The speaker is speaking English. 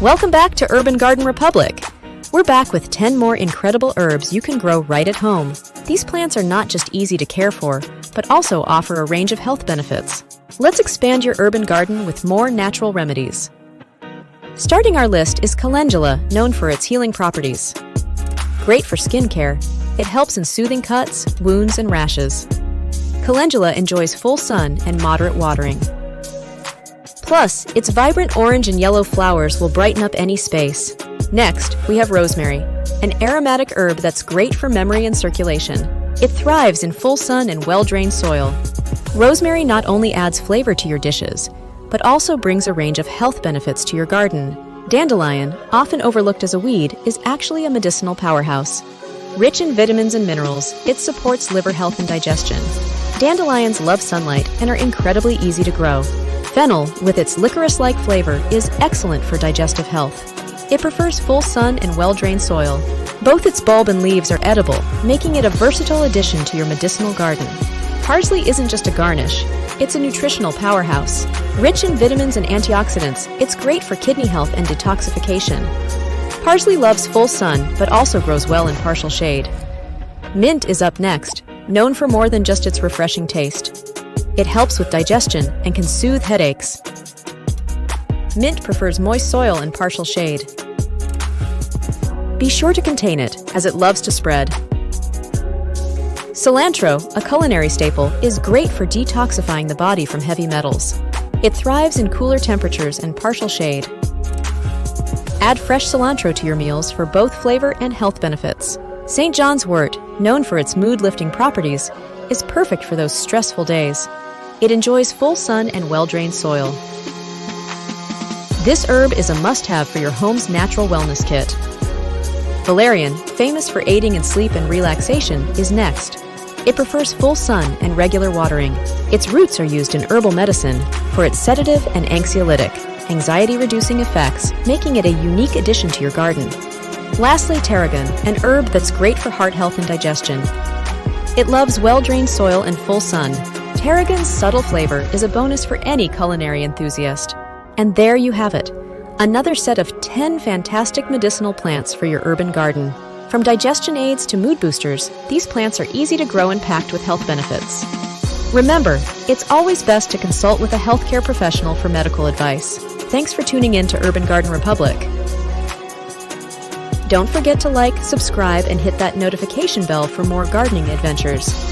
Welcome back to Urban Garden Republic. We're back with 10 more incredible herbs you can grow right at home. These plants are not just easy to care for, but also offer a range of health benefits. Let's expand your urban garden with more natural remedies. Starting our list is Calendula, known for its healing properties. Great for skin care, it helps in soothing cuts, wounds, and rashes. Calendula enjoys full sun and moderate watering. Plus, its vibrant orange and yellow flowers will brighten up any space. Next, we have rosemary, an aromatic herb that's great for memory and circulation. It thrives in full sun and well-drained soil. Rosemary not only adds flavor to your dishes, but also brings a range of health benefits to your garden. Dandelion, often overlooked as a weed, is actually a medicinal powerhouse. Rich in vitamins and minerals, it supports liver health and digestion. Dandelions love sunlight and are incredibly easy to grow. Fennel, with its licorice-like flavor, is excellent for digestive health. It prefers full sun and well-drained soil. Both its bulb and leaves are edible, making it a versatile addition to your medicinal garden. Parsley isn't just a garnish, it's a nutritional powerhouse. Rich in vitamins and antioxidants, it's great for kidney health and detoxification. Parsley loves full sun, but also grows well in partial shade. Mint is up next, known for more than just its refreshing taste. It helps with digestion and can soothe headaches. Mint prefers moist soil and partial shade. Be sure to contain it, as it loves to spread. Cilantro, a culinary staple, is great for detoxifying the body from heavy metals. It thrives in cooler temperatures and partial shade. Add fresh cilantro to your meals for both flavor and health benefits. St. John's wort, known for its mood-lifting properties, is perfect for those stressful days. It enjoys full sun and well-drained soil. This herb is a must-have for your home's natural wellness kit. Valerian, famous for aiding in sleep and relaxation, is next. It prefers full sun and regular watering. Its roots are used in herbal medicine for its sedative and anxiolytic, anxiety-reducing effects, making it a unique addition to your garden. Lastly, Tarragon, an herb that's great for heart health and digestion. It loves well-drained soil and full sun. Tarragon's subtle flavor is a bonus for any culinary enthusiast. And there you have it, another set of 10 fantastic medicinal plants for your urban garden. From digestion aids to mood boosters, these plants are easy to grow and packed with health benefits. Remember, it's always best to consult with a healthcare professional for medical advice. Thanks for tuning in to Urban Garden Republic. Don't forget to like, subscribe, and hit that notification bell for more gardening adventures.